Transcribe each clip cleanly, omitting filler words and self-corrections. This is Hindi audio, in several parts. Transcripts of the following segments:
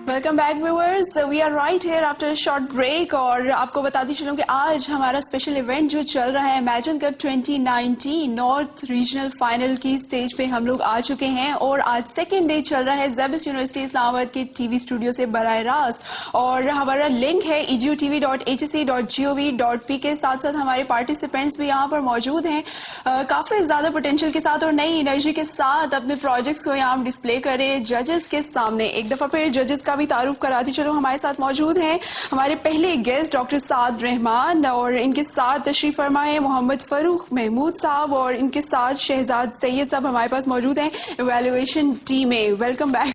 Welcome back viewers, we are right here after short break. और आपको बताती चलूं कि आज हमारा स्पेशल इवेंट जो चल रहा है imagine cup 2019 north regional final की स्टेज पे हम लोग आ चुके हैं और आज सेकेंड डे चल रहा है ज़ेबिस यूनिवर्सिटी इस्लामाबाद के टीवी स्टूडियो से बराह रास्त। और हमारा लिंक है edutv.hsc.gov.p के साथ साथ हमारे पार्टिसिपेंट्स भी यहाँ पर मौजूद हैं काफी ज्यादा पोटेंशियल के साथ और नई एनर्जी के साथ अपने प्रोजेक्ट्स को यहाँ डिस्प्ले करें जजेस के सामने। एक दफा फिर जजेस का भी तारुफ कराती चलो। हमारे साथ मौजूद हैं हमारे पहले गेस्ट डॉक्टर साद रहमान और इनके साथ तशरीफ फरमा है मोहम्मद फरूख महमूद साहब और इनके साथ शहजाद सैयद साहब हमारे पास मौजूद हैं इवैल्यूएशन टीम में। Welcome back.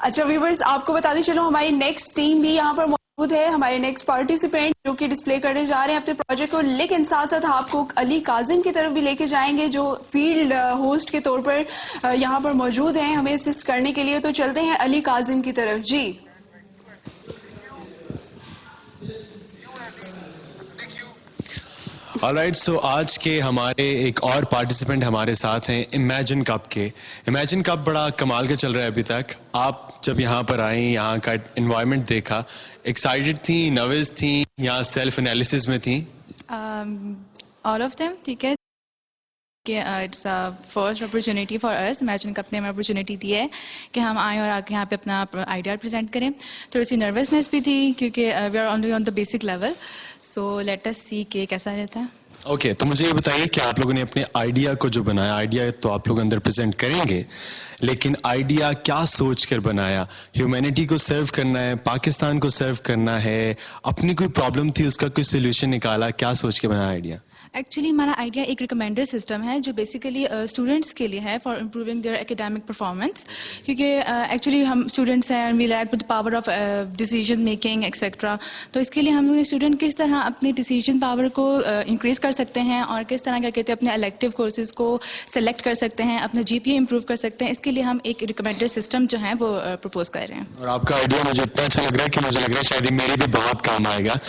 अच्छा व्यूअर्स, आपको बताते चलो हमारी नेक्स्ट टीम भी यहाँ पर मौजूद है, हमारे नेक्स्ट पार्टिसिपेंट जो कि डिस्प्ले करने जा रहे हैं अपने प्रोजेक्ट को। लेकिन साथ साथ आपको अली काजिम की तरफ भी लेके जाएंगे जो फील्ड होस्ट के तौर पर यहाँ पर मौजूद हैं हमें असिस्ट करने के लिए। तो चलते हैं अली काजिम की तरफ। जी ऑलराइट, सो आज के हमारे एक और पार्टिसिपेंट हमारे साथ हैं इमेजिन कप के। इमेजिन कप बड़ा कमाल का चल रहा है अभी तक। आप जब यहाँ पर आए, यहाँ का एनवायरनमेंट देखा, एक्साइटेड थी, नर्वस थी या सेल्फ एनालिसिस में थी? ऑल ऑफ देम, ठीक है। It's first opportunity for us. Imagine cup ने हमें अपॉर्चुनिटी दी है कि हम आएँ और आके यहाँ पे अपना आइडिया प्रेजेंट करें। थोड़ी सी नर्वसनेस भी थी क्योंकि we are only on the basic level, so let us see के कैसा रहता है। ओके, तो मुझे ये बताइए कि आप लोगों ने अपने आइडिया को जो बनाया, आइडिया तो आप लोग अंदर प्रेजेंट करेंगे, लेकिन आइडिया क्या सोच कर बनाया? ह्यूमैनिटी को सर्व करना है, पाकिस्तान को सर्व करना है, अपनी कोई प्रॉब्लम थी उसका कोई सोल्यूशन निकाला, क्या सोच के बनाया आइडिया? एक्चुअली हमारा आइडिया एक रिकमेंडर सिस्टम है जो बेसिकली स्टूडेंट्स के लिए है for improving their academic performance. क्योंकि एक्चुअली हम स्टूडेंट्स हैं, we lack with power of decision making etcetera. तो इसके लिए हम लोग स्टूडेंट किस तरह अपनी डिसीजन पावर को इंक्रीज कर सकते हैं और किस तरह क्या कहते हैं अपने इलेक्टिव कोर्सेज को सेलेक्ट कर सकते हैं, अपना GPA इंप्रूव कर सकते हैं। इसके लिए हम एक रिकमेंडर सिस्टम जो है वो प्रपोज कर रहे हैं। और आपका आइडिया मुझे इतना अच्छा लग रहा है कि मुझे लग रहा है शायद मेरे भी बहुत काम आएगा।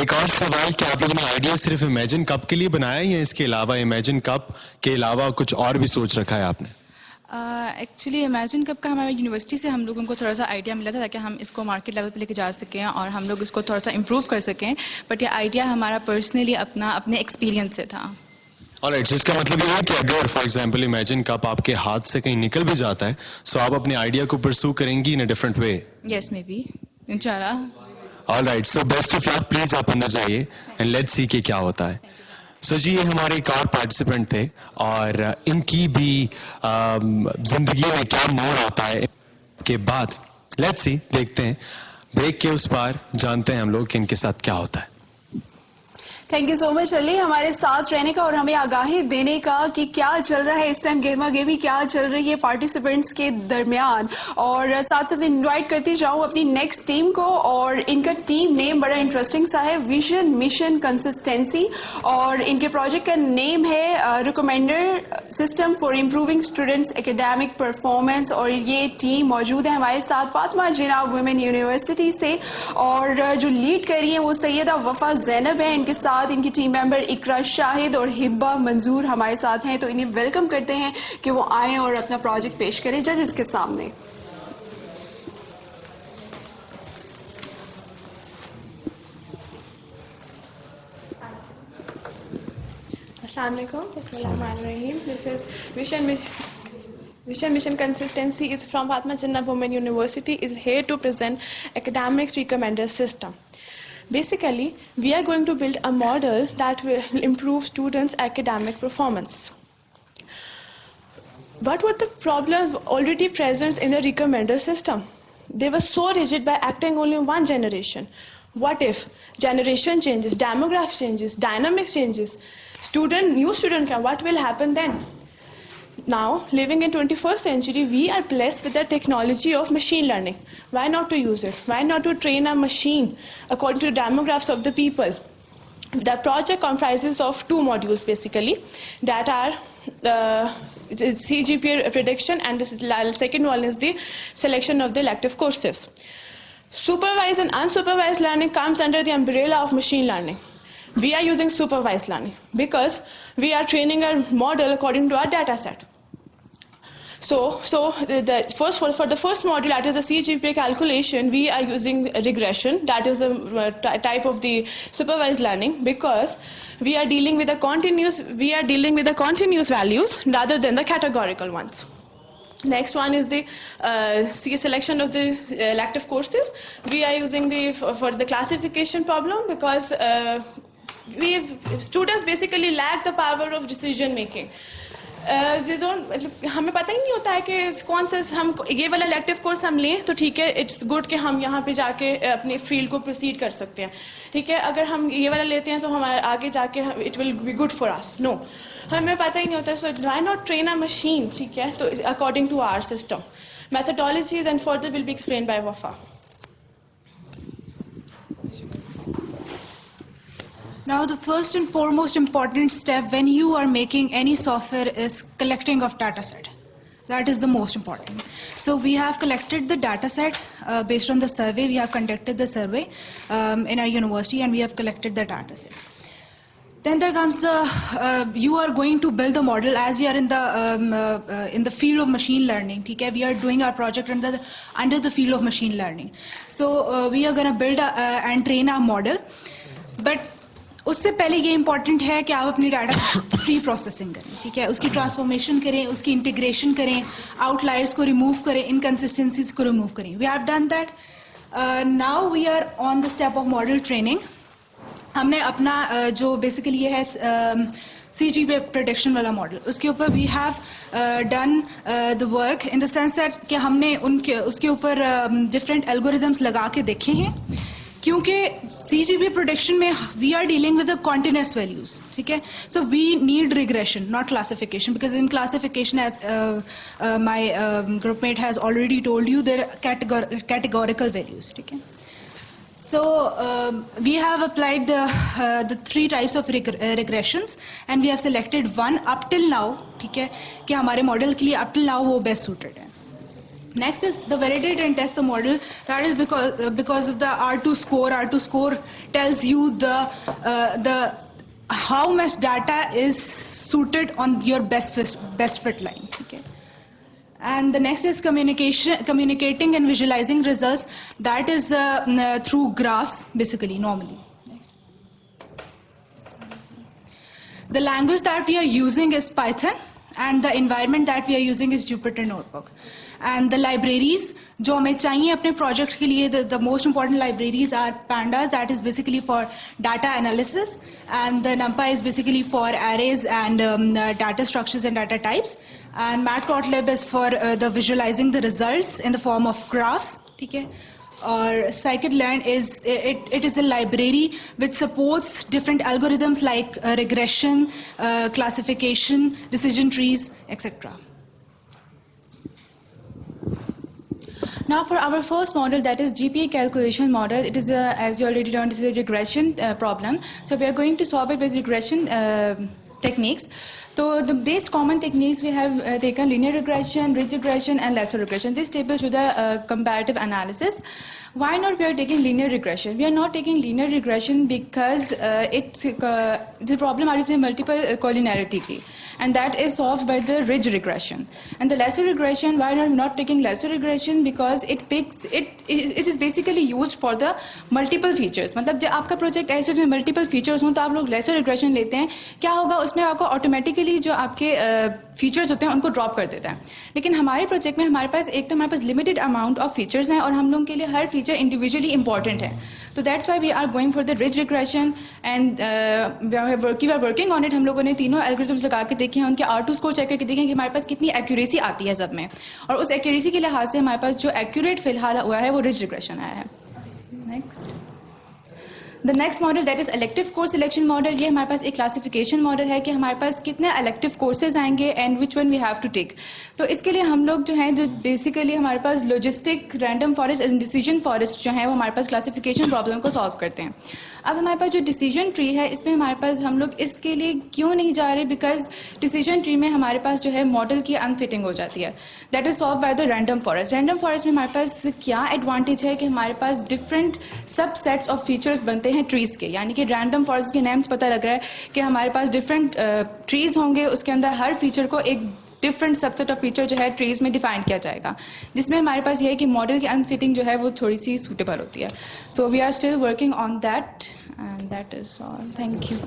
एक और सवाल, कि आप लोगों ने आइडिया सिर्फ इमेजिन कप के लिए बनाया या इसके अलावा इमेजिन कप के अलावा कुछ और भी सोच रखा है आपने? एक्चुअली इमेजिन कप का हमारे यूनिवर्सिटी से हम लोगों को थोड़ा सा आइडिया मिला था ताकि हम इसको मार्केट लेवल पे लेके जा सकें और हम लोग इसको थोड़ा सा इम्प्रूव कर सकें। बट ये आइडिया हमारा पर्सनली अपने एक्सपीरियंस से था। ऑलराइट, इसका मतलब ये है कि अगर फॉर एग्जांपल इमेजिन कप आपके हाथ से कहीं निकल भी जाता है सो आप अपने आइडिया को परस्यू करेंगी in a different way? Yes, maybe, इंशाल्लाह। Alright, so best of luck. Please आप अंदर जाइए एंड लेट्स सी कि क्या होता है। सो जी, ये हमारे एक और पार्टिसिपेंट थे और इनकी भी जिंदगी में क्या मोड़ आता है के बाद लेट्स सी, देखते हैं। ब्रेक के उस पार जानते हैं हम लोग कि इनके साथ क्या होता है। Thank you so much Ali हमारे साथ रहने का और हमें आगाही देने का कि क्या चल रहा है इस टाइम, गेमा गेमी क्या चल रही है पार्टिसिपेंट्स के दरमियान। और साथ साथ इनवाइट करती जाऊं अपनी नेक्स्ट टीम को और इनका टीम नेम बड़ा इंटरेस्टिंग सा है, विजन मिशन कंसिस्टेंसी। और इनके प्रोजेक्ट का नेम है recommender system for improving students academic performance. और ये टीम मौजूद है हमारे साथ फातिमा जिन्ना वुमेन यूनिवर्सिटी से और जो लीड कर रही है वो सैयदा वफा जैनब है। इनके साथ इनकी टीम मेंबर इकरा शाहिद और हिब्बा मंजूर हमारे साथ हैं। तो इन्हें वेलकम करते हैं कि वो आए और अपना प्रोजेक्ट पेश करें जजेस के सामने। Bismillahirrahmanirrahim. This is Vision Mission Consistency is from Fatima Jinnah Women University, is here to present academics recommender system. Basically, we are going to build a model that will improve students' academic performance. What were the problems already present in the recommender system? They were so rigid by acting only on one generation. What if generation changes, demographics changes, dynamics changes, new student come, what will happen then? Now, living in 21st century, we are blessed with the technology of machine learning. Why not to use it? Why not to train a machine according to the demographics of the people? The project comprises of 2 modules basically that are CGPA prediction, and the second one is the selection of the elective courses. Supervised and unsupervised learning comes under the umbrella of machine learning. We are using supervised learning because we are training our model according to our data set. So for the first module, that is the CGPA calculation, we are using regression. That is the type of the supervised learning, because we are dealing with the continuous values rather than the categorical ones. Next one is the selection of the elective courses. We are using for the classification problem because students basically lack the power of decision making. हमें पता ही नहीं होता है कि कौन से हम ये वाला इलेक्टिव कोर्स हम लें तो ठीक है, इट्स गुड कि हम यहाँ पे जाके अपने फील्ड को प्रोसीड कर सकते हैं, ठीक है. अगर हम ये वाला लेते हैं तो हमारे आगे जाके it will be good for us. No, हमें पता ही नहीं होता. So why not train a machine, ठीक है, तो according to our system. Methodologies and further will be explained by Wafa. Now, the first and foremost important step when you are making any software is collecting of data set. That is the most important. So we have collected the data set based on the survey. We have conducted the survey in our university, and we have collected the data set. Then there comes you are going to build the model. As we are in the field of machine learning, okay? We are doing our project under the field of machine learning. So we are going to build and train our model. But उससे पहले ये इंपॉर्टेंट है कि आप अपनी डाटा प्री प्रोसेसिंग करें, ठीक है, उसकी ट्रांसफॉर्मेशन करें, उसकी इंटीग्रेशन करें, आउटलायर्स को रिमूव करें, इनकंसिस्टेंसीज को रिमूव करें. We have done that. Now we are on the step of model training. हमने अपना जो बेसिकली ये है CGPA प्रेडिक्शन वाला मॉडल, उसके ऊपर we have done the work in the sense that कि हमने उसके ऊपर डिफरेंट एल्गोरिदम्स लगा के देखे हैं, क्योंकि CGPA प्रोडिक्शन में we are dealing with the continuous values, ठीक है. So we need regression, not classification, because in classification as my groupmate has already told you there categorical values, ठीक है. So we have applied the 3 types of regressions, and we have selected one up till now, ठीक है, कि हमारे मॉडल के लिए up till now वो best suited है. Next is the validate and test the model. That is because of the R2 score. R2 score tells you the how much data is suited on your best fit line. Okay. And the next is communicating and visualizing results. That is through graphs, basically, normally. The language that we are using is Python, and the environment that we are using is Jupyter Notebook. And the libraries जो हमें चाहिए अपने project के लिए, the most important libraries are Pandas, that is basically for data analysis, and the NumPy is basically for arrays and data structures and data types, and Matplotlib is for the visualizing the results in the form of graphs, ठीक है. Or scikit-learn it is a library which supports different algorithms like regression, classification, decision trees, etc. Now for our first model, that is GPA calculation model, it is as you already learned, it is a regression problem. So we are going to solve it with regression techniques. So the base common techniques we have taken linear regression, ridge regression, and lasso regression. This table shows the comparative analysis. Why not we are taking linear regression? We are not taking linear regression because the problem is multiple collinearity, and that is solved by the ridge regression. And the lasso regression, why are we not taking lasso regression? Because it is basically used for the multiple features. मतलब जब आपका प्रोजेक्ट ऐसे उसमें multiple features हों तो आप लोग lasso regression लेते हैं, क्या होगा उसमें आपको automatically जो आपके फीचर्स होते हैं उनको ड्रॉप कर देता है. लेकिन हमारे प्रोजेक्ट में हमारे पास लिमिटेड अमाउंट ऑफ फीचर्स हैं और हम लोगों के लिए हर फीचर इंडिविजुअली इंपॉर्टेंट है. तो that's why we are going for the ridge regression, and we are working on it. हम लोगों ने तीनों एल्गोरिथम्स लगा के देखे हैं, उनके R2 स्कोर चेक करके देखें कि हमारे पास कितनी एक्यूरेसी आती है सब में, और उस एक्यूरेसी के लिहाज से हमारे पास जो एक्यूरेट फिलहाल हुआ है वो रिच रिग्रेशन आया है. Next the next model that is elective course selection model. ये हमारे पास एक क्लासिफिकेशन मॉडल है कि हमारे पास कितने इलेक्टिव कोर्सेज आएंगे and which one we have to take. तो इसके लिए हम लोग जो हैं जो बेसिकली हमारे पास logistic, random forest and decision forest जो है वो हमारे पास क्लासिफिकेशन प्रॉब्लम को सॉल्व करते हैं. अब हमारे पास जो डिसीजन ट्री है इसमें हमारे पास हम लोग इसके लिए क्यों नहीं जा रहे, बिकॉज डिसीजन ट्री में हमारे पास जो है मॉडल की अनफिटिंग हो जाती है. That is solve by the random forest. Random forest में हमारे पास क्या एडवांटेज है कि हमारे पास डिफरेंट सब सेट्स ऑफ फीचर्स बनते हैं ट्रीज के, यानी कि रैंडम फॉरेस्ट के नेम्स पता लग रहा है कि हमारे पास डिफरेंट ट्रीज होंगे, उसके अंदर हर फीचर को एक डिफरेंट सबसेट ऑफ फीचर जो है ट्रीज में डिफाइन किया जाएगा, जिसमें हमारे पास ये है कि मॉडल की अनफिटिंग जो है वो थोड़ी सी सूटेबल होती है. So we are still working on that and that is all. Thank you.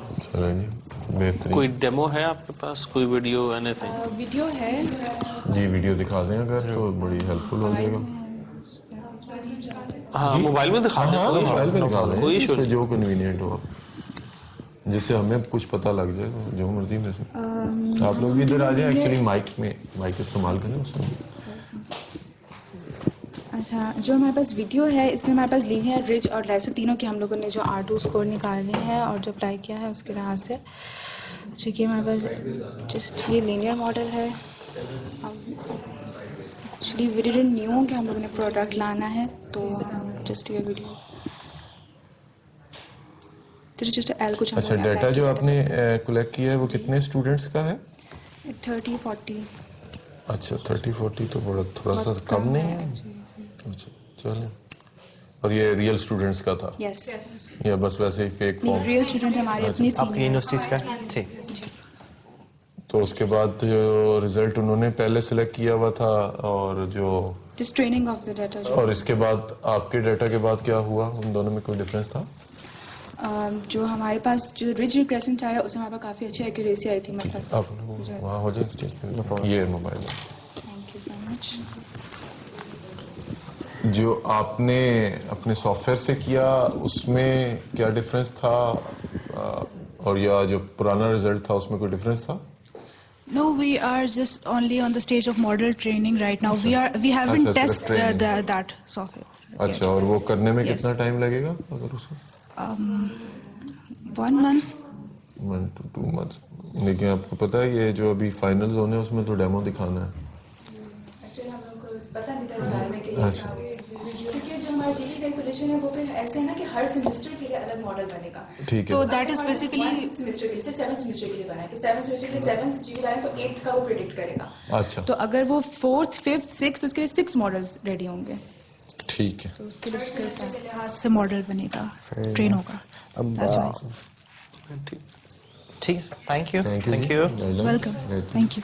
कोई डेमो है आपके पास, कोई वीडियो एनीथिंग? वीडियो है जी, वीडियो दिखा दें अगर तो बड़ी हेल्पफुल हो जाएगा. हाँ, मोबाइल में दिखा दें. मोबाइल पे दिखा दें, कोई इस इशू पे नहीं. जो कन्वीनियंट हो, जिससे हमें कुछ पता लग जाए, जो मर्जी में से. आप लोग भी इधर आ जाए, एक्चुअली माइक इस्तेमाल करें उसमें. अच्छा, जो हमारे पास वीडियो है इसमें हमारे पास लीनियर, रिज और लेसो तीनों के हम लोगों ने जो R2 स्कोर निकाले हैं और जो अप्लाई किया है उसके लिहाज से. चूँकि हमारे पास जस्ट ये लीनियर मॉडल है. एक्चुअली वी डिडंट न्यू कि हम लोगों ने प्रोडक्ट लाना है, तो जस्ट ये वीडियो जस्ट एल कुछ. अच्छा, डाटा जो आपने कलेक्ट किया है वो कितने स्टूडेंट्स का है? 30-40. अच्छा, 30-40 तो बड़ा थोड़ा सा कम नहीं है. अच्छा, चलें. और ये रियल स्टूडेंट्स का था यस, या बस वैसे ही फेक फॉर्म? रियल स्टूडेंट हमारे अपनी आपकी यूनिवर्सिटीज का? ठीक. तो उसके बाद जो रिजल्ट उन्होंने पहले सिलेक्ट किया हुआ था और जो just training of the data, और इसके बाद आपके डाटा के बाद क्या हुआ, उन दोनों में कोई डिफरेंस था? जो हमारे पास जो रिज रिग्रेशन आया उसमें हमारे पास काफ़ी अच्छी एक्यूरेसी आई थी. मतलब आप वहाँ हो जाए स्टेज पे. ये मोबाइल है. Thank you so much. जो आपने अपने सॉफ्टवेयर से किया उसमें क्या डिफरेंस था, और या जो पुराना रिजल्ट था उसमें कोई डिफरेंस था? No, we are just only on the stage of model training right now. We haven't अच्छा, tested training. that software. अच्छा, और वो करने में Yes. कितना टाइम लगेगा अगर उसको? 1 month. 1 to 2 months. लेकिन आपको पता है ये जो अभी फाइनल्स होने हैं उसमें तो डेमो दिखाना है. एक्चुअली हम लोगों को पता नहीं था इस बारे में कि अच्छा. क्योंकि जो हमारा जीपी कैलकुलेशन है वो फिर ऐसे है ना कि हर सेमेस्टर के लिए अलग मॉडल बनेगा. ठीक है. So that is basically semester के लिए, सिर्फ 7th सेमेस्टर के लिए बना है कि 7th सेमेस्टर के लिए 7th जीपी लाए तो 8th का वो प्रेडिक्ट करेगा. अच्छा, तो अगर वो 4th, 5th, 6th तो उसके लिए 6 मॉडल्स रेडी होंगे. ठीक है. तो उसके लिए उसके साथ लिहाज से मॉडल बनेगा, ट्रेन होगा. अब That's right. ठीक. Thank you. Thank thank you. You. Welcome. Thank you.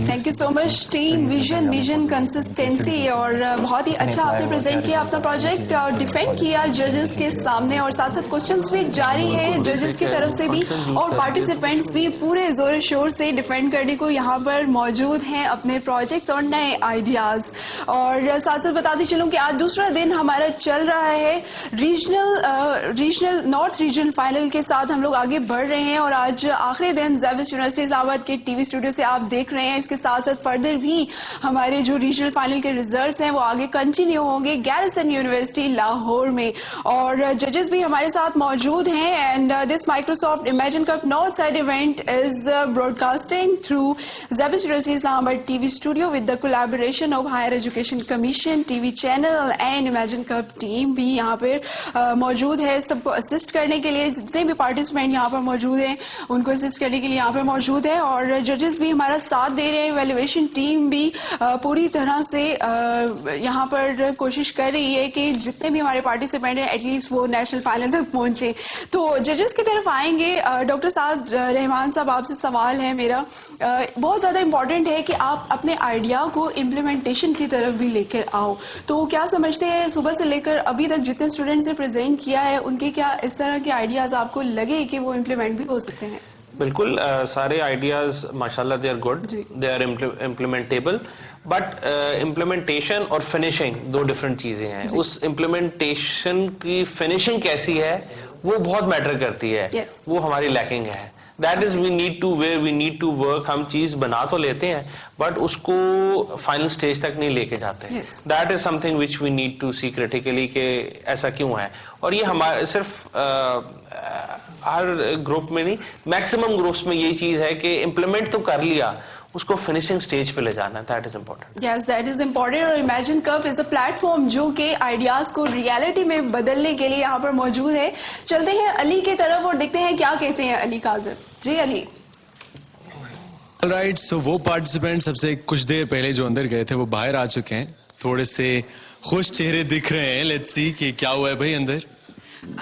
Thank you so much team. Vision consistency, और बहुत ही अच्छा आपने प्रेजेंट किया अपना प्रोजेक्ट और डिफेंड किया जजेस के सामने, और साथ साथ क्वेश्चंस भी जारी हैं जजेस की तरफ से भी, और पार्टिसिपेंट्स भी पूरे जोर शोर से डिफेंड करने को यहाँ पर मौजूद हैं अपने प्रोजेक्ट्स और नए आइडियाज. और साथ साथ बताते चलूँ कि आज दूसरा दिन हमारा चल रहा है रीजनल नॉर्थ रीजन फाइनल के साथ हम लोग आगे बढ़ रहे हैं, और आज आखिरी दिन ज़ेविस यूनिवर्सिटी इस्लामाबाद के टीवी स्टूडियो से आप देख रहे हैं. इसके साथ साथ फर्दर भी हमारे जो रीजनल फाइनल के रिजल्ट्स हैं वो आगे कंटिन्यू होंगे गैरिसन यूनिवर्सिटी लाहौर में, और जजेस भी हमारे साथ मौजूद हैं. And this Microsoft Imagine Cup north side event is broadcasting through Zevis University Islamabad TV studio with the collaboration of Higher Education Commission, TV channel and Imagine Cup team भी यहाँ पर मौजूद है सबको असिस्ट करने के लिए. जितने भी पार्टिसिपेंट यहाँ पर मौजूद हैं उनको असिस्ट करने के लिए यहाँ पर मौजूद है, और जजेस भी हमारा साथ दे रहे हैं. वैल्यूएशन टीम भी पूरी तरह से यहाँ पर कोशिश कर रही है कि जितने भी हमारे पार्टिसिपेंट हैं एटलीस्ट वो नेशनल फाइनल तक पहुंचे. तो जजेस की तरफ आएंगे. डॉक्टर साद रहमान साहब, आपसे सवाल है मेरा. बहुत ज़्यादा इम्पोर्टेंट है कि आप अपने आइडिया को इम्प्लीमेंटेशन की तरफ भी लेकर आओ. तो क्या समझते हैं सुबह से लेकर अभी तक जितने स्टूडेंट्स ने प्रेजेंट किया है उनके क्या इस तरह के आइडियाज आपको लगे कि वो इम्प्लीमेंट भी हो सकते हैं? बिल्कुल, सारे आइडियाज माशाल्लाह they are good, they are implementable, but implementation और फिनिशिंग दो डिफरेंट चीजें हैं. उस इम्प्लीमेंटेशन की फिनिशिंग कैसी है वो बहुत मैटर करती है. वो हमारी लैकिंग है. That is we need to work. हम चीज बना तो लेते हैं बट उसको फाइनल स्टेज तक नहीं लेके जाते. That is something which we need to see critically कि ऐसा क्यों है. और ये हमारे सिर्फ हर ग्रुप में नहीं, मैक्सिमम ग्रुप्स में यही चीज है कि इम्प्लीमेंट तो कर लिया, उसको फिनिशिंग स्टेज पे ले जाना. That is important. Yes, that is important. और Imagine Cup is a platform जो कि आइडियाज को रियलिटी में बदलने के लिए यहाँ पर मौजूद है. चलते हैं अली की तरफ और देखते हैं क्या कहते हैं अली काजिम. जी अली. राइट, सो वो पार्टिसिपेंट सबसे कुछ देर पहले जो अंदर गए थे वो बाहर आ चुके हैं. थोड़े से खुश चेहरे दिख रहे हैं. लेट्स सी कि क्या हुआ है भाई अंदर.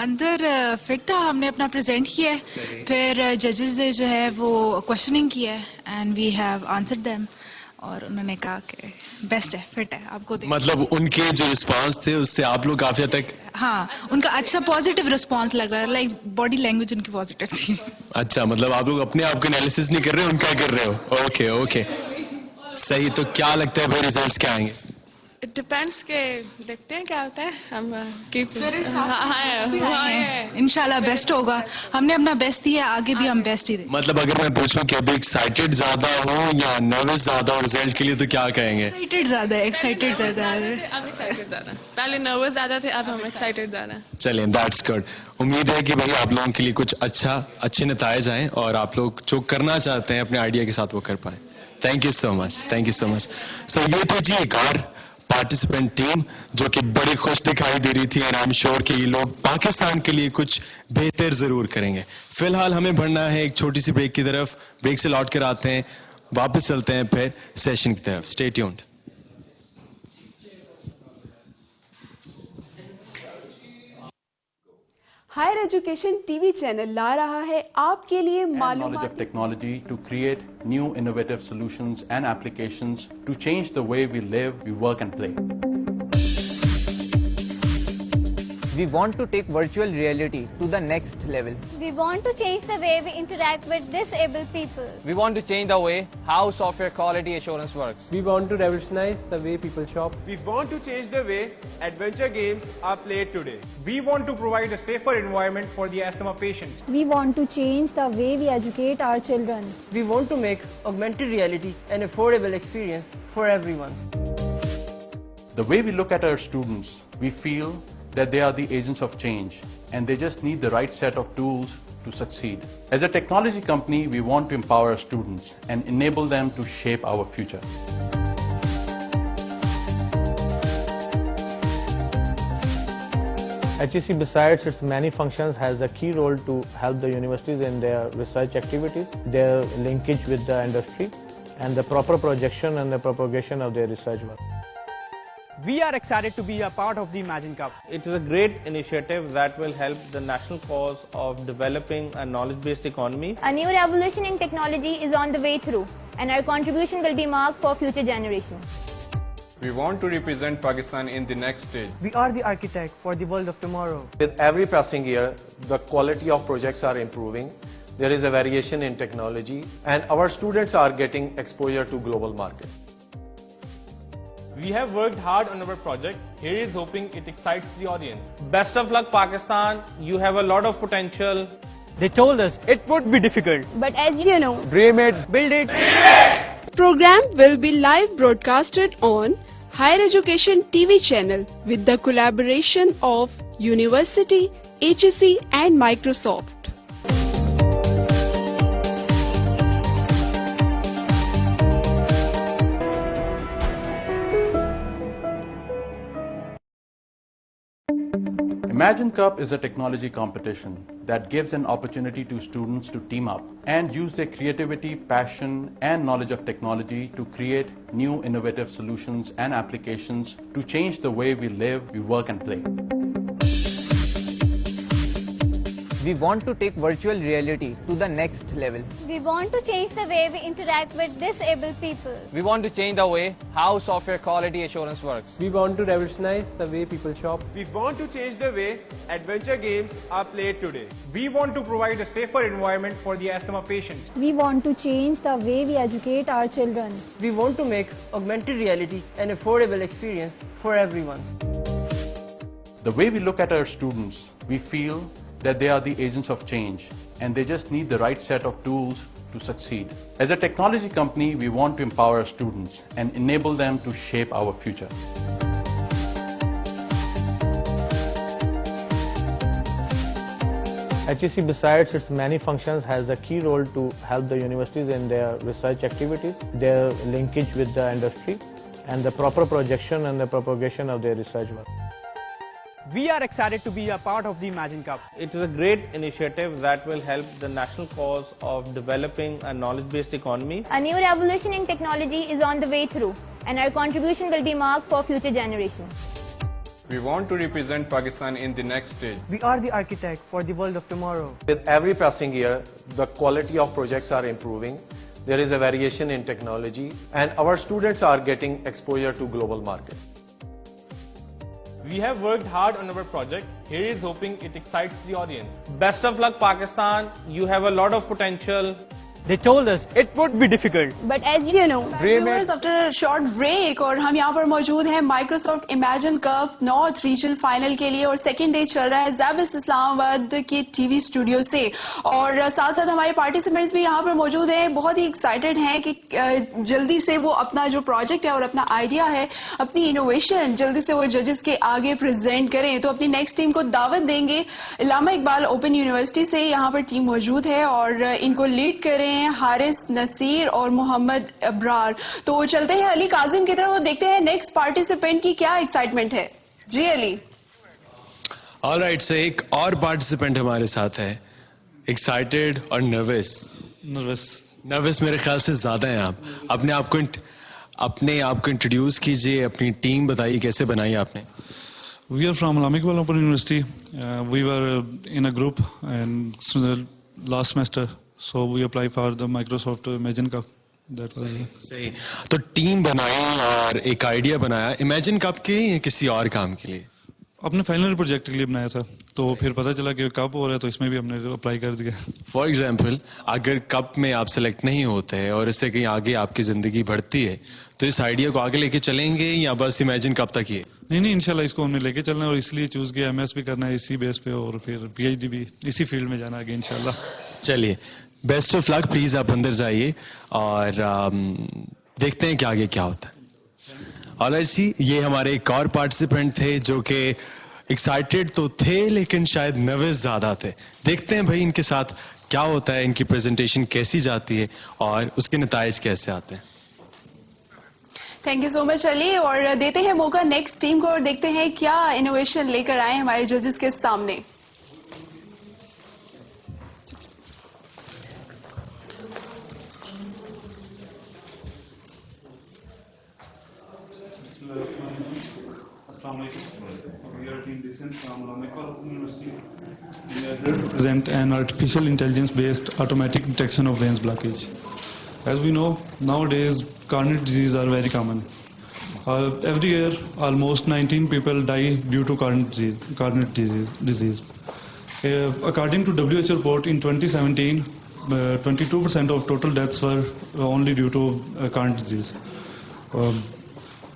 अंदर फिट था, हमने अपना प्रेजेंट किया है, फिर जजेस ने जो है वो क्वेश्चनिंग किया है and we have answered them और उन्होंने कहा कि बेस्ट है, फिट है, आपको देखिए. मतलब उनके जो रिस्पांस थे उससे आप लोग काफी हद तक. हाँ, उनका अच्छा पॉजिटिव रिस्पांस लग रहा है, लाइक बॉडी लैंग्वेज उनकी पॉजिटिव थी. अच्छा, मतलब आप लोग अपने आप को एनालिसिस नहीं कर रहे, उनका कर रहे हो. ओके ओके, सही. तो क्या लगता है भाई रिजल्ट्स क्या आएंगे? It depends के देखते हैं क्या होता है. हम इंशाल्लाह बेस्ट होगा, हमने अपना बेस्ट दिया, आगे भी हम बेस्ट ही देंगे. मतलब अगर मैं पूछूं कि अभी एक्साइटेड ज्यादा हो या नर्वस ज्यादा हो रिजल्ट के लिए तो क्या कहेंगे? एक्साइटेड ज्यादा है, एक्साइटेड ज्यादा है. अब एक्साइटेड ज्यादा, पहले नर्वस ज्यादा थे, अब हम एक्साइटेड ज्यादा. चलिए, दैट्स गुड. उम्मीद है कि भाई आप लोगों के लिए कुछ अच्छे नताइज आए और आप लोग जो करना चाहते हैं अपने आइडिया के साथ वो कर पाए. Thank you so much, thank you so much. So ये थे जी एक और पार्टिसिपेंट टीम जो कि बड़ी खुश दिखाई दे रही थी एंड आई एम श्योर कि ये लोग पाकिस्तान के लिए कुछ बेहतर जरूर करेंगे. फिलहाल हमें बढ़ना है एक छोटी सी ब्रेक की तरफ. ब्रेक से लौट कर आते हैं, वापस चलते हैं फिर सेशन की तरफ. Stay tuned. Higher education TV channel ला रहा है आपके लिए knowledge मालूमात of technology to create new innovative solutions and applications to change the way we live, we work and play. We want to take virtual reality to the next level. We want to change the way we interact with disabled people. We want to change the way how software quality assurance works. We want to revolutionize the way people shop. We want to change the way adventure games are played today. We want to provide a safer environment for the asthma patients. We want to change the way we educate our children. We want to make augmented reality an affordable experience for everyone. The way we look at our students, we feel that they are the agents of change and they just need the right set of tools to succeed. As a technology company, we want to empower our students and enable them to shape our future. HEC, besides its many functions, has a key role to help the universities in their research activities, their linkage with the industry, and the proper projection and the propagation of their research work. We are excited to be a part of the Imagine Cup. It is a great initiative that will help the national cause of developing a knowledge-based economy. A new revolution in technology is on the way through, and our contribution will be marked for future generations. We want to represent Pakistan in the next stage. We are the architect for the world of tomorrow. With every passing year, the quality of projects are improving. There is a variation in technology, and our students are getting exposure to global market. We have worked hard on our project. Here is hoping it excites the audience. Best of luck, Pakistan. You have a lot of potential. They told us it would be difficult. But as you know, Dream it, build it. program will be live broadcasted on Higher Education TV channel with the collaboration of University, HEC and Microsoft. Imagine Cup is a technology competition that gives an opportunity to students to team up and use their creativity, passion, and knowledge of technology to create new innovative solutions and applications to change the way we live, we work, and play. We want to take virtual reality to the next level. we want to change the way we interact with disabled people. We want to change the way how software quality assurance works. We want to revolutionize the way people shop. We want to change the way adventure games are played today. We want to provide a safer environment for the asthma patients. We want to change the way we educate our children. We want to make augmented reality an affordable experience for everyone. The way we look at our students, we feel that they are the agents of change and they just need the right set of tools to succeed. As a technology company, we want to empower our students and enable them to shape our future. HEC, besides its many functions, has a key role to help the universities in their research activities, their linkage with the industry, and the proper projection and the propagation of their research work. We are excited to be a part of the Imagine Cup. It is a great initiative that will help the national cause of developing a knowledge-based economy. A new revolution in technology is on the way through, and our contribution will be marked for future generations. We want to represent Pakistan in the next stage. We are the architect for the world of tomorrow. With every passing year, the quality of projects are improving. There is a variation in technology, and our students are getting exposure to global markets. We have worked hard on our project. Here is hoping it excites the audience. Best of luck, Pakistan. You have a lot of potential. They told us it would be difficult. But as you know, viewers, after a short break और हम यहाँ पर मौजूद हैं Microsoft Imagine Cup north regional final के लिए और सेकेंड डे चल रहा है ज़ैबिस इस्लामाबाद के टीवी स्टूडियो से और साथ साथ हमारे पार्टिसिपेंट्स भी यहाँ पर मौजूद हैं बहुत ही एक्साइटेड हैं कि जल्दी से वो अपना जो प्रोजेक्ट है और अपना आइडिया है अपनी इनोवेशन जल्दी से वो जजेस के आगे प्रेजेंट करें तो अपनी नेक्स्ट टीम को दावत देंगे इलामा इकबाल ओपन यूनिवर्सिटी से यहाँ पर टीम मौजूद है और इनको लीड करें हारिस नसीर और मोहम्मद अब्रार तो चलते हैं अली काजिम की तरफ और देखते हैं नेक्स्ट पार्टिसिपेंट की क्या एक्साइटमेंट है जी अली ऑलराइट सो एक और पार्टिसिपेंट हमारे साथ है एक्साइटेड और नर्वस मेरे ख्याल से ज्यादा हैं आप अपने आप को इंट्रोड्यूस कीजिए अपनी टीम बताइए कैसे बनाई आपने We are from Islamic Open University. We were in a group and last semester. So we applied for the Microsoft Imagine Cup. That was सही तो टीम बनाई और एक आइडिया बनाया इमेजिन कप के या किसी और काम के लिए अपने फाइनल प्रोजेक्ट के लिए बनाया था तो फिर पता चला कि कप हो रहा है तो इसमें भी हमने अप्लाई कर दिया फॉर एग्जाम्पल अगर कप में आप सेलेक्ट नहीं होते हैं और इससे कहीं आगे आपकी जिंदगी बढ़ती है तो इस आइडिया को आगे लेके चलेंगे या बस इमेजिन कप तक ही नहीं इंशाल्लाह इसको हमने लेके चलना है और इसलिए चूज किया एमएस भी करना है इसी बेस पे और फिर पीएचडी भी इसी फील्ड में जाना है इंशाल्लाह चलिए बेस्ट ऑफ लक प्लीज आप अंदर जाइए और देखते हैं कि आगे क्या होता है ऑलराइट सी ये हमारे एक और पार्टिसिपेंट थे जो कि एक्साइटेड तो थे लेकिन शायद नर्वस ज्यादा थे देखते हैं भाई इनके साथ क्या होता है इनकी प्रेजेंटेशन कैसी जाती है और उसके नताइज कैसे आते हैं thank you so much Ali और देते हैं मौका नेक्स्ट टीम को और देखते हैं क्या इनोवेशन लेकर आए हमारे जजेस के सामने We are team Descent from Islamic Open University. We are here to present an artificial intelligence-based automatic detection of veins blockage. As we know, nowadays coronary disease are very common. Every year, almost 19 people die due to coronary disease. According to WHO report in 2017, 22% of total deaths were only due to coronary disease.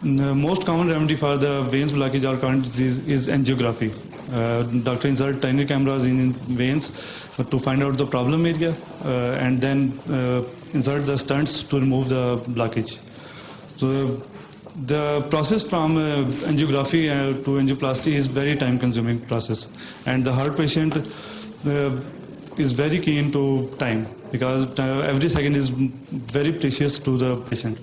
The most common remedy for the veins blockage or coronary disease is angiography. Doctor insert tiny cameras in veins to find out the problem area and then insert the stents to remove the blockage. So the process from angiography to angioplasty is very time consuming process and the heart patient is very keen to time because every second is very precious to the patient.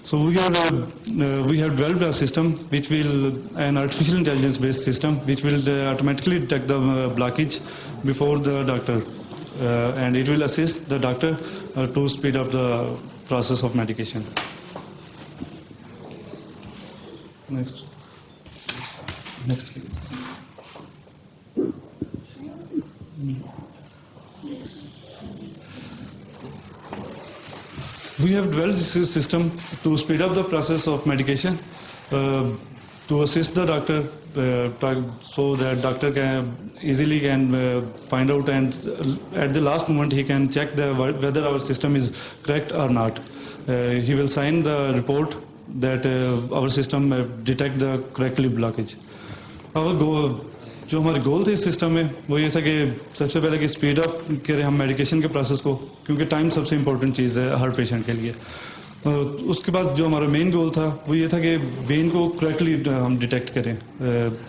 So we have developed a system which will an artificial intelligence based system which will automatically detect the blockage before the doctor and it will assist the doctor to speed up the process of medication. Next. We have developed this system to speed up the process of medication, to assist the doctor so that doctor can easily find out and at the last moment he can check whether our system is correct or not. He will sign the report that our system detect the correctly blockage. जो हमारे गोल थे इस सिस्टम में वो ये था कि सबसे पहले कि स्पीड अप करें हम मेडिकेशन के प्रोसेस को क्योंकि टाइम सबसे इम्पोर्टेंट चीज़ है हर पेशेंट के लिए उसके बाद जो हमारा मेन गोल था वो ये था कि वेन को करेक्टली हम डिटेक्ट करें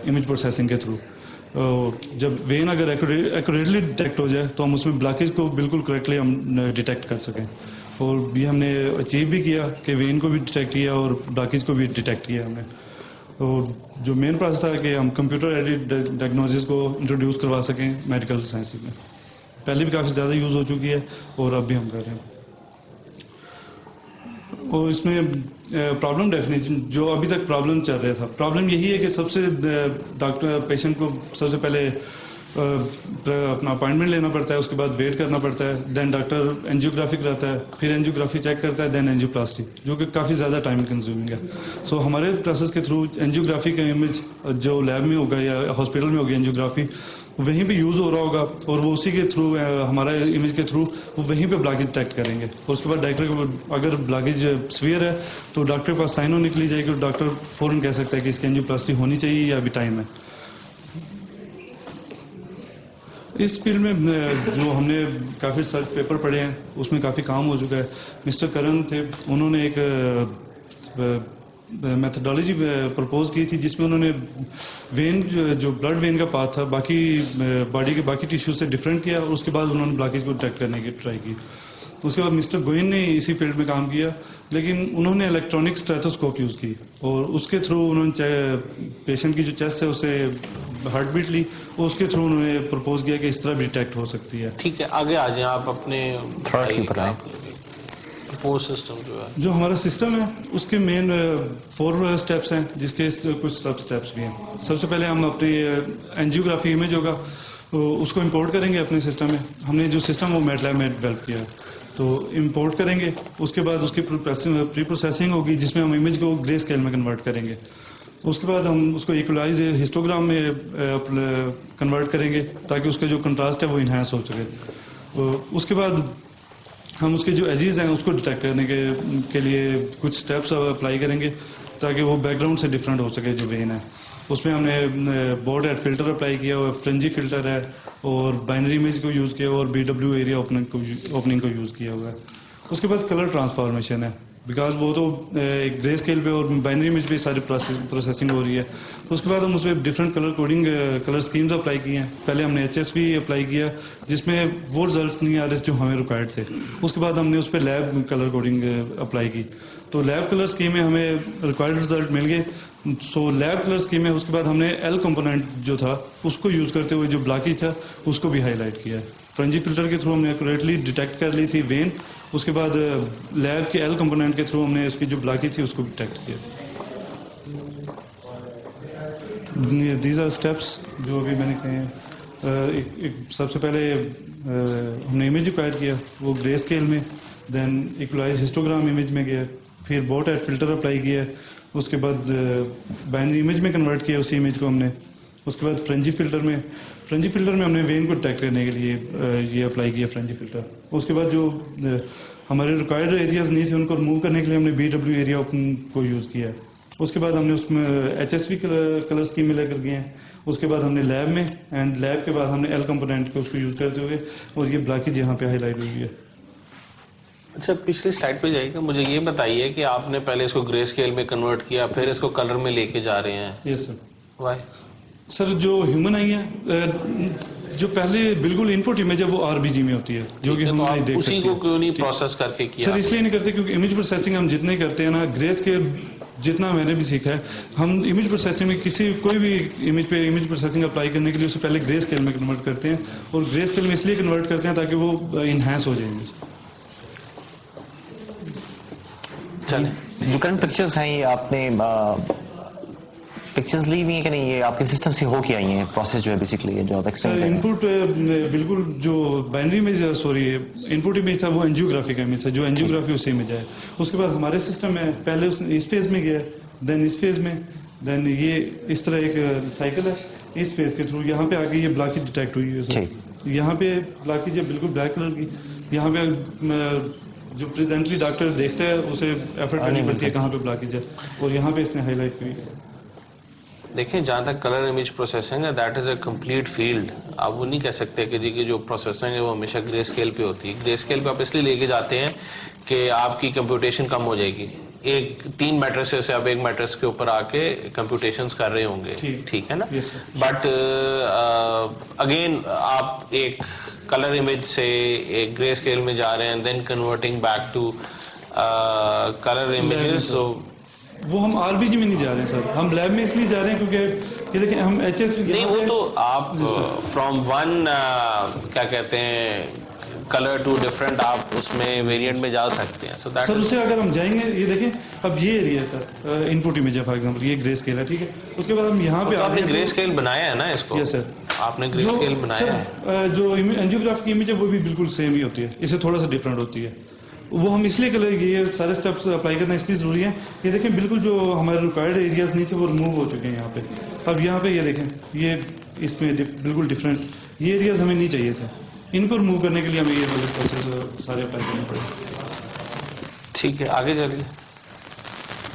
इमेज प्रोसेसिंग के थ्रू जब वेन अगर एक्यूरेटली डिटेक्ट हो जाए तो हम उसमें ब्लॉकेज को बिल्कुल करेक्टली हम डिटेक्ट कर सकें और ये हमने अचीव भी किया कि वेन को भी डिटेक्ट किया और ब्लॉकेज को भी डिटेक्ट किया हमने और जो मेन प्रोसेस था कि हम कंप्यूटर एडेड डायग्नोसिस को इंट्रोड्यूस करवा सकें मेडिकल साइंस में। पहले भी काफ़ी ज़्यादा यूज़ हो चुकी है और अब भी हम कर रहे हैं। और इसमें प्रॉब्लम डेफिनेशन जो अभी तक प्रॉब्लम चल रहा था, प्रॉब्लम यही है कि सबसे डॉक्टर पेशेंट को सबसे पहले अपना अपॉइंटमेंट लेना पड़ता है, उसके बाद वेट करना पड़ता है, देन डॉक्टर एंजियोग्राफी कराता है, फिर एंजियोग्राफी चेक करता है, देन एंजियोप्लास्टी, जो कि काफ़ी ज़्यादा टाइम कंज्यूमिंग है। सो हमारे प्रोसेस के थ्रू एंजियोग्राफी का इमेज जो लैब में होगा या हॉस्पिटल में होगी एंजियोग्राफी, वहीं पे यूज़ हो रहा होगा और वो उसी के थ्रू हमारा इमेज के थ्रू वो वहीं पे ब्लॉकेज डिटेक्ट करेंगे। और उसके बाद डॉक्टर को अगर ब्लॉकेज सीवियर है तो डॉक्टर के पास साइनो निकली जाएगी और डॉक्टर फ़ौरन कह सकता है कि इसकी एंजियोप्लास्टी होनी चाहिए या अभी टाइम है। इस फील्ड में जो हमने काफ़ी सर्च पेपर पढ़े हैं उसमें काफ़ी काम हो चुका है। मिस्टर करण थे, उन्होंने एक मेथडोलॉजी प्रपोज की थी जिसमें उन्होंने वेन जो ब्लड वेन का पाथ था बाकी बॉडी के बाकी टिश्यू से डिफरेंट किया और उसके बाद उन्होंने ब्लॉकेज को डिटेक्ट करने की ट्राई की। उसके बाद मिस्टर गोइन ने इसी फील्ड में काम किया, लेकिन उन्होंने इलेक्ट्रॉनिक स्टेथोस्कोप यूज़ की और उसके थ्रू उन्होंने पेशेंट की जो चेस्ट है उससे हार्ट बीट ली और उसके थ्रू उन्होंने प्रपोज किया कि इस तरह भी डिटेक्ट हो सकती है। ठीक है, आगे आ जाए आप अपने सिस्टम जो हमारा सिस्टम है उसके मेन 4 स्टेप्स हैं, जिसके कुछ सब स्टेप्स भी हैं। सबसे पहले हम अपनी एंजियोग्राफी इमेज होगा उसको इंपोर्ट करेंगे अपने सिस्टम में। हमने जो सिस्टम वो मैटलैब में डेवलप किया है, तो इंपोर्ट करेंगे। उसके बाद उसकी प्री प्रोसेसिंग होगी जिसमें हम इमेज को ग्रे स्केल में कन्वर्ट करेंगे। उसके बाद हम उसको इक्वलाइज हिस्टोग्राम में कन्वर्ट करेंगे ताकि उसका जो कंट्रास्ट है वो इन्हांस हो सके। उसके बाद हम उसके जो एजेस हैं उसको डिटेक्ट करने के लिए कुछ स्टेप्स अप्लाई करेंगे ताकि वो बैकग्राउंड से डिफरेंट हो सके जो वेन है। उसमें हमने बोर्ड एड फिल्टर अप्लाई किया हुआ, फ्रेंजी फिल्टर है और बाइनरी इमेज को यूज़ किया हुआ और BW एरिया ओपनिंग को यूज़ किया हुआ है। उसके बाद कलर ट्रांसफॉर्मेशन है, बिकॉज वो तो एक ग्रे स्केल पे और बाइनरी इमेज पे सारी प्रोसेसिंग हो रही है। तो उसके बाद हम उसमें different colour coding colour schemes apply किए हैं। पहले हमने HSV अप्लाई किया जिसमें वो रिजल्ट्स नहीं आ रहे जो हमें रिक्वायर्ड थे। उसके बाद हमने उस पर लैब कलर कोडिंग अप्लाई की, तो लैब कलर स्कीम में हमें रिक्वायर्ड रिजल्ट मिल गए। सो लैब कलर स्कीम में उसके बाद हमने L कंपोनेंट जो था उसको यूज़ करते हुए जो ब्लॉकेज था उसको भी हाईलाइट किया। फ्रेंजी फिल्टर के थ्रू हमने एक्यूरेटली डिटेक्ट कर ली थी वेन। उसके बाद लैब के L कंपोनेंट के थ्रू हमने उसकी जो ब्लॉकेज थी उसको डिटेक्ट किया। दीज आर स्टेप्स जो अभी मैंने कहे हैं। सबसे पहले हमने इमेज एक्वायर किया वो ग्रे स्केल में, देन इक्वलाइज हिस्टोग्राम इमेज में गया, फिर बोट एड फिल्टर अप्लाई किया, उसके बाद बाइनरी इमेज में कन्वर्ट किया उसी इमेज को हमने। उसके बाद फ्रेंजी फिल्टर में हमने वेन को डिटेक्ट करने के लिए ये अप्लाई किया फ्रेंजी फिल्टर। उसके बाद जो हमारे रिक्वायर्ड एरियाज नहीं थे उनको रिमूव करने के लिए हमने BW एरिया ओपन को यूज़ किया। उसके बाद हमने उसमें HSV कलर स्कीम में लेकर गए हैं। उसके बाद हमने लैब में एंड लैब के बाद हमने L कंपोनेंट को उसको यूज़ करते हुए और ये ब्लॉकेज यहाँ पे हाईलाइट हुई है। अच्छा, पिछली स्लाइड पे जाइएगा, मुझे ये बताइए कि आपने पहले इसको ग्रे स्केल में कन्वर्ट किया फिर इसको कलर में लेके जा रहे हैं। Yes sir. व्हाई? सर जो ह्यूमन आई है जो पहले बिल्कुल इनपुट इमेज है वो RBG में होती है जो कि हम नहीं देख सकते। उसी को क्यों नहीं प्रोसेस करके किया? सर इसलिए नहीं करते क्योंकि इमेज प्रोसेसिंग हम जितने करते हैं ना, ग्रे स्केल जितना मैंने भी सीखा है, हम इमेज प्रोसेसिंग में कोई भी इमेज पे इमेज प्रोसेसिंग अप्लाई करने के लिए उससे पहले ग्रे स्केल में कन्वर्ट करते हैं और ग्रे स्केल में इसलिए कन्वर्ट करते हैं ताकि वो इन्हांस हो जाए। जो करंट पिक्चर्स हैं ये आपने पिक्चर्स ली हुई हैं कि नहीं, ये आपके सिस्टम से हो के आई हैं? प्रोसेस जो है बेसिकली जो आप एक्सप्लेन करें। इनपुट बिल्कुल जो बाइनरी इमेज इनपुट इमेज था वो एंजियोग्राफी का इमेज था, जो एंजियोग्राफी उसी इमेज है। उसके बाद हमारे सिस्टम में पहले इस फेज में गया, देन इस फेज में, देन ये इस तरह एक साइकिल है। इस फेज के थ्रू यहाँ पे आके ये ब्लॉकेज डिटेक्ट हुई है। यहाँ पे ब्लॉकेज है बिल्कुल ब्लैक कलर की। यहाँ पे जो प्रेजेंटली डॉक्टर देखता है उसे एफर्ट करनी पड़ती है कहाँ पे ब्लॉकेज है और यहाँ पे इसने हाईलाइट की है। देखें, जहाँ तक कलर इमेज प्रोसेसिंग है that is a complete field. आप वो नहीं कह सकते कि जी की जो प्रोसेसिंग है वो हमेशा ग्रे स्केल पे होती है। ग्रे स्केल पे आप इसलिए लेके जाते हैं कि आपकी कंप्यूटेशन कम हो जाएगी। 3 मैट्रिसेस से आप एक मैट्रिस के ऊपर आके कंप्यूटेशंस कर रहे होंगे, ठीक है ना? बट अगेन आप एक कलर इमेज से एक ग्रे स्केल में जा रहे हैं, then converting back to colour images. So वो हम आरबीजी में नहीं जा रहे हैं सर, हम लैब में इसलिए जा रहे हैं क्योंकि ये देखिए हम एचएस नहीं, वो तो आप फ्रॉम वन क्या कहते हैं कलर टू डिफरेंट आप उसमें वेरिएंट में जा सकते हैं. So सर उससे अगर हम जाएंगे, ये देखें अब ये एरिया है सर, इनपुट इमेज है फॉर एग्जांपल, ये ग्रे स्केल है, ठीक है. उसके बाद हम यहाँ पे आपने ग्रे स्केल बनाया है ना इसको? यस सर, आपने ग्रे स्केल बनाया है. जो एंजियोग्राफ की इमेज है वो भी बिल्कुल सेम ही होती है, इससे थोड़ा सा डिफरेंट होती है. वो हम इसलिए कर रहे, ये सारे स्टेप्स अप्लाई करना इसलिए जरूरी है. ये देखें बिल्कुल जो हमारे रिक्वायर्ड एरियाज नहीं थे वो रिमूव हो चुके हैं यहाँ पे. अब यहाँ पे ये देखें, ये इसमें बिल्कुल डिफरेंट ये एरियाज हमें नहीं चाहिए थे. इनको रिमूव करने के लिए हमें ये वाले प्रोसेस सारे अप्लाई करने पड़े. ठीक है, आगे चलिए.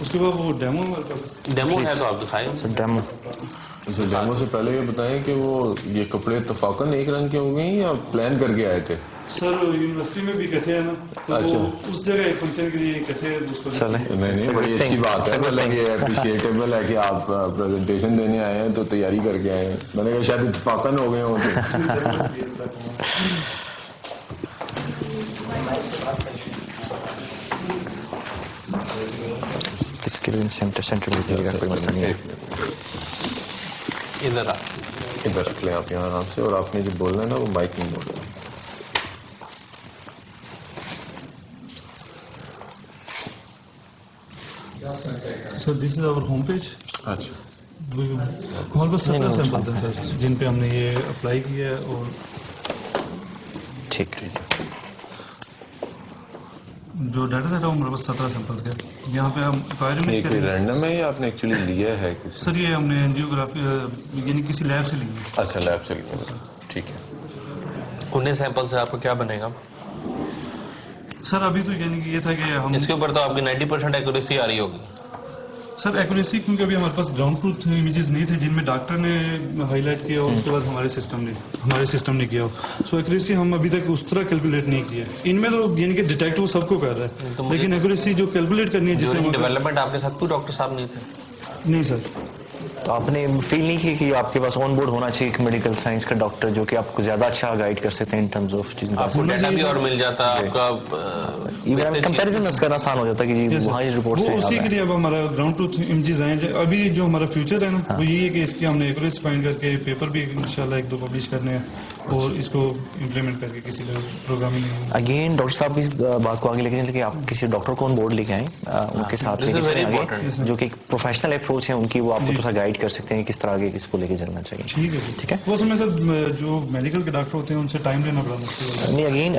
उसके बाद वो डेमो हमारे पास डेमो है तो आप दिखाएं. डेमो डेमो से पहले ये बताएं कि वो ये कपड़े इत्तफाकन एक रंग के हो गए या प्लान करके आए थे? सर यूनिवर्सिटी में भी इकट्ठे है ना, तो अच्छा, उस जगह एक फंक्शन के लिए इकट्ठे नहीं, बड़ी अच्छी बात है. मतलब ये अप्रिशिएटेबल है कि आप प्रेजेंटेशन देने आए हैं तो तैयारी करके आए हैं. मैंने कहा शायद इत्तफाकन हो गए हों. स्क्रीन सेंटर में जाएगा, कोई मसला नहीं है. इधर रख लें आप यहाँ आराम से, और आपने जो बोलना है ना वो माइक में बोलना है. Sir this is our home page. अच्छा, हमारे पास 17 सैंपल्स हैं सर जिन पे हमने ये अप्लाई किया है. और ठीक है, जो डाटा सेट है हमारे पास 17 सैंपल्स का. यहाँ पे हम एक रैंडम है या आपने एक्चुअली लिया है? सर ये हमने एंजियोग्राफी यानी किसी लैब से ली है. अच्छा, लैब से लिया. ठीक है. उन्हें सैंपल से आपको क्या बनेगा? सर अभी तो यानी कि ये था कि हम इसके ऊपर तो आपकी 90% एक्यूरेसी आ रही होगी. सर एक्यूरेसी क्योंकि अभी हमारे पास ग्राउंड ट्रूथ इमेजेस नहीं थे जिनमें डॉक्टर ने हाईलाइट किया और उसके बाद हमारे सिस्टम ने किया. सो एक्यूरेसी हम अभी तक उस तरह कैलकुलेट नहीं किया. इनमें तो यानी कि डिटेक्ट वो सबको कर रहा है, तो लेकिन एक्यूरेसी जो कैलकुलेट करनी है जिसे डेवलपमेंट आपके साथ कोई डॉक्टर साहब नहीं थे? नहीं सर. तो आपने फील नहीं की कि आपके पास ऑन बोर्ड होना चाहिए एक मेडिकल साइंस का डॉक्टर जो कि आपको ज्यादा अच्छा गाइड कर सकते हैं इन टर्म्स ऑफ चीज़ों का? आपको डेटा भी और मिल जाता, आपका इवन कंपैरिजन करना आसान हो जाता है कि जी वहाँ ये रिपोर्ट्स हैं. उसी के लिए अब हमारा ग्राउंड ट्रूथ इमेजेस आए हैं. अभी जो हमारा फ्यूचर है ना वो यही है कि इसकी हमने एक्यूरेसी फाइंड करके पेपर भी इंशाल्लाह 1-2 पब्लिश करने हैं और इसको इम्प्लीमेंट करके किसी प्रोग्रामिंग. अगेन डॉक्टर साहब इस बात को आगे लेके चले कि आप किसी डॉक्टर को ऑन बोर्ड लेके आए, उनके साथ लेके चले आगे जो कि प्रोफेशनल अप्रोच है उनकी, वो आपको थोड़ा गाइड कर सकते हैं किस तरह आगे इसको लेके चलना चाहिए. ठीक है. वो समय सर जो मेडिकल के डॉक्टर होते हैं उनसे टाइम लेना बड़ा मुश्किल है. नहीं अगेन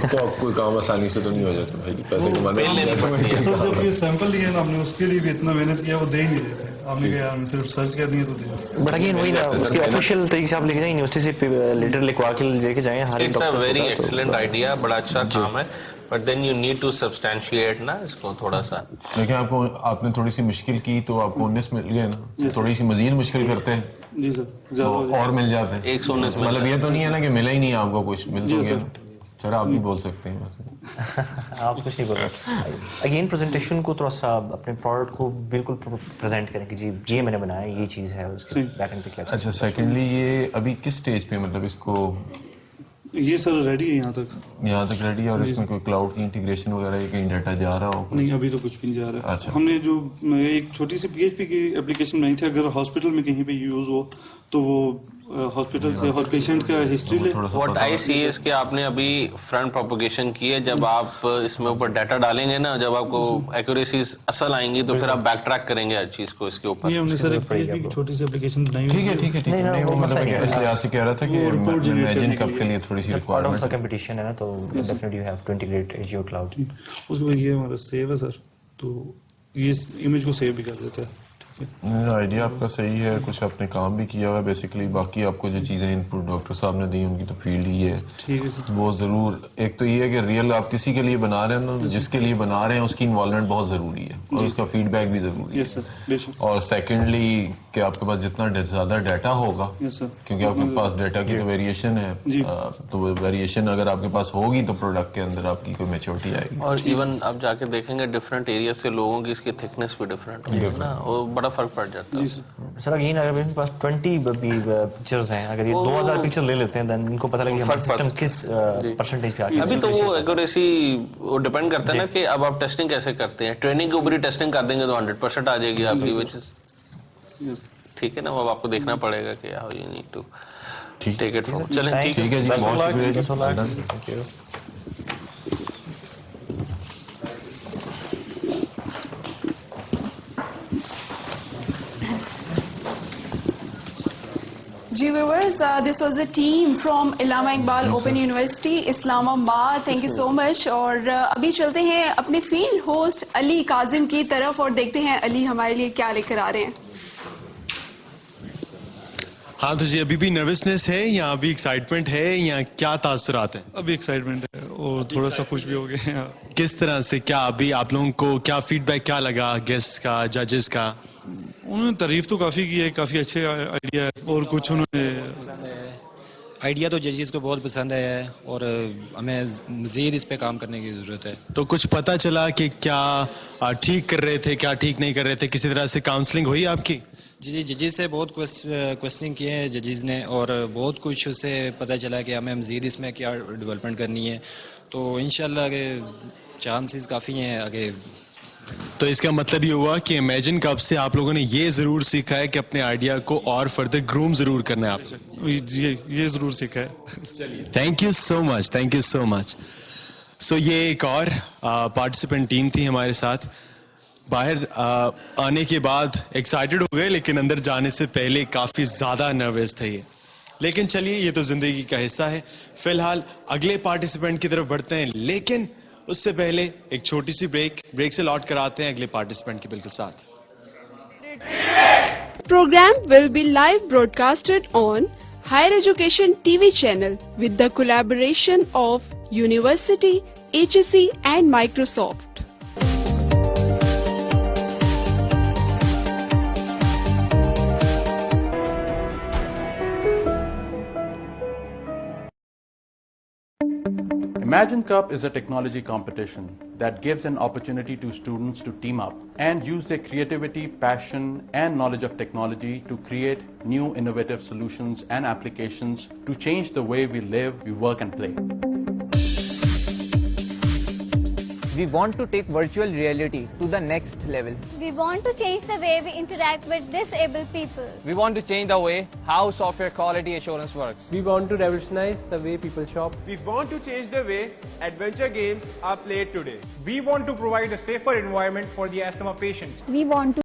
तो कोई काम आसानी से तो नहीं हो जाता भाई, पैसे कमाने. सर जब ये सैंपल लिए ना हमने उसके लिए भी इतना मेहनत किया, वो दे ही नहीं रहे थे. आपने कहा यार सिर्फ सर्च करनी है तो दे. बट अगेन वही ना, उसके ऑफिशियल तरीके से आप लेके जाए, यूनिवर्सिटी से लेटर लिखवा के लेके जाए. हर एक डॉक्टर वेरी एक्सीलेंट आइडिया, बड़ा अच्छा काम है, but then you need to substantiate ना इसको थोड़ा सा. लेकिन आपने थोड़ी सी मुश्किल की तो आपको 19 मिल गए ना, थोड़ी सी मजीद मुश्किल करते हैं जी सर, तो और मिल जाते हैं 119. मतलब ये तो नहीं है ना कि मिला ही नहीं आपको, कुछ मिल तो गया. सर आप भी बोल सकते हैं वैसे. आप कुछ नहीं बोल रहे. अगेन प्रेजेंटेशन को थोड़ा सा अपने प्रोडक्ट को बिल्कुल प्रेजेंट करें कि जी ये मैंने बनाया, ये चीज़ है, उसके बैकएंड पे क्या. अच्छा, सेकेंडली ये अभी किस स्टेज पे, मतलब इसको ये सर रेडी है यहाँ तक रेडी है, और इसमें कोई क्लाउड की इंटीग्रेशन वगैरह कहीं डाटा जा रहा हो? नहीं, अभी तो कुछ भी नहीं जा रहा है. अच्छा. हमने जो एक छोटी सी PHP की एप्लीकेशन बनाई थी, अगर हॉस्पिटल में कहीं पे यूज हो तो वो हॉस्पिटल से और पेशेंट का हिस्ट्री ले. व्हाट आई सी इज कि आपने अभी फ्रंट प्रोपगेशन की है. जब आप इसमें ऊपर डाटा डालेंगे ना, जब आपको एक्यूरेसीज असल आएंगी तो फिर आप बैक ट्रैक करेंगे हर चीज को इसके ऊपर. ये हमने सर एक PHP की छोटी सी एप्लीकेशन बनाई. ठीक है. नहीं वो मतलब इस लिहाज से कह रहा था कि इमेजिन कब के लिए थोड़ी सी रिक्वायरमेंट है. कंपटीशन है ना, तो definitely you have to integrate Ajio cloud. उसके बाद ये हमारा सेव है सर, तो ये इमेज को सेव भी कर देता है. आइडिया आपका सही है, कुछ आपने काम भी किया हुआ है बेसिकली. बाकी आपको जो चीज़ें इनपुट डॉक्टर साहब ने दी उनकी तो फील्ड ही है. ठीक है सर. वो ज़रूर, एक तो ये है कि रियल आप किसी के लिए बना रहे हैं ना, जिसके लिए बना रहे हैं उसकी इन्वॉल्वमेंट बहुत ज़रूरी है और उसका फीडबैक भी ज़रूरी है. और सेकेंडली कि आपके पास जितना ज्यादा डाटा होगा, क्योंकि आपके पास डाटा की तो वेरिएशन है, तो वेरिएशन अगर आपके पास होगी तो प्रोडक्ट के अंदर आपकी कोई मैच्योरिटी आएगी। और इवन आप जाके देखेंगे डिफरेंट एरियाज के लोगों की इसकी थिकनेस भी डिफरेंट होगी ना, वो बड़ा फर्क पड़ जाता है। सर अगेन अगर मेरे पास 20 पिक्चर्स हैं, अगर ये 2000 पिक्चर ले लेते हैं देन इनको पता लगे हमारा सिस्टम किस परसेंटेज पे आ गया। अभी तो वो एक्यूरेसी वो डिपेंड करता है ना कि अब आप टेस्टिंग कैसे करते हैं। ट्रेनिंग के ऊपर ही टेस्टिंग कर देंगे तो 100% आ जाएगी आपकी, विच इज ठीक है ना। अब आपको देखना पड़ेगा कि how you need to take it forward. चलें ठीक है जी, बहुत शुक्रिया। जी viewers, this was the team from Allama Iqbal Open University Islamabad, thank you so much. और अभी चलते हैं अपने फील्ड होस्ट अली काजिम की तरफ और देखते हैं अली हमारे लिए क्या लेकर आ रहे हैं। हाँ तो जी, अभी भी नर्वसनेस है या अभी एक्साइटमेंट है या क्या तासुरात है? अभी एक्साइटमेंट है और थोड़ा सा खुश भी हो गए हैं। किस तरह से, क्या अभी आप लोगों को क्या फीडबैक क्या लगा गेस्ट का, जजेस का? उन्होंने तारीफ तो काफ़ी की है, काफ़ी अच्छे आइडिया है और कुछ उन्होंने आइडिया तो जजेस को बहुत पसंद आया है और हमें मज़ीद इस पे काम करने की ज़रूरत है। तो कुछ पता चला कि क्या ठीक कर रहे थे, क्या ठीक नहीं कर रहे थे? किसी तरह से काउंसलिंग हुई आपकी? जी जजेस से बहुत क्वेश्चनिंग किए हैं जजेस ने और बहुत कुछ उससे पता चला कि हमें मज़ीद इसमें क्या डेवलपमेंट करनी है, तो इंशाल्लाह आगे चांसेस काफ़ी हैं आगे। तो इसका मतलब ये हुआ कि इमेजिन कप से आप लोगों ने ये जरूर सीखा है कि अपने आइडिया को और फर्दर ग्रूम जरूर करना है आपसे। ये जरूर सीखा है। Thank you so much, thank you so much. So ये एक और पार्टिसिपेंट टीम थी हमारे साथ। बाहर आने के बाद एक्साइटेड हो गए, लेकिन अंदर जाने से पहले काफी ज्यादा नर्वस थे ये। लेकिन चलिए, ये तो जिंदगी का हिस्सा है। फिलहाल अगले पार्टिसिपेंट की तरफ बढ़ते हैं, लेकिन उससे पहले एक छोटी सी ब्रेक से लौट कर आते हैं अगले पार्टिसिपेंट के बिल्कुल साथ। Program will be live broadcasted on Higher Education TV channel with the collaboration of University, HEC and Microsoft. Imagine Cup is a technology competition that gives an opportunity to students to team up and use their creativity, passion and knowledge of technology to create new innovative solutions and applications to change the way we live, we work and play. We want to take virtual reality to the next level. We want to change the way we interact with disabled people. We want to change the way how software quality assurance works. We want to revolutionize the way people shop. We want to change the way adventure games are played today. We want to provide a safer environment for the asthma patients. We want to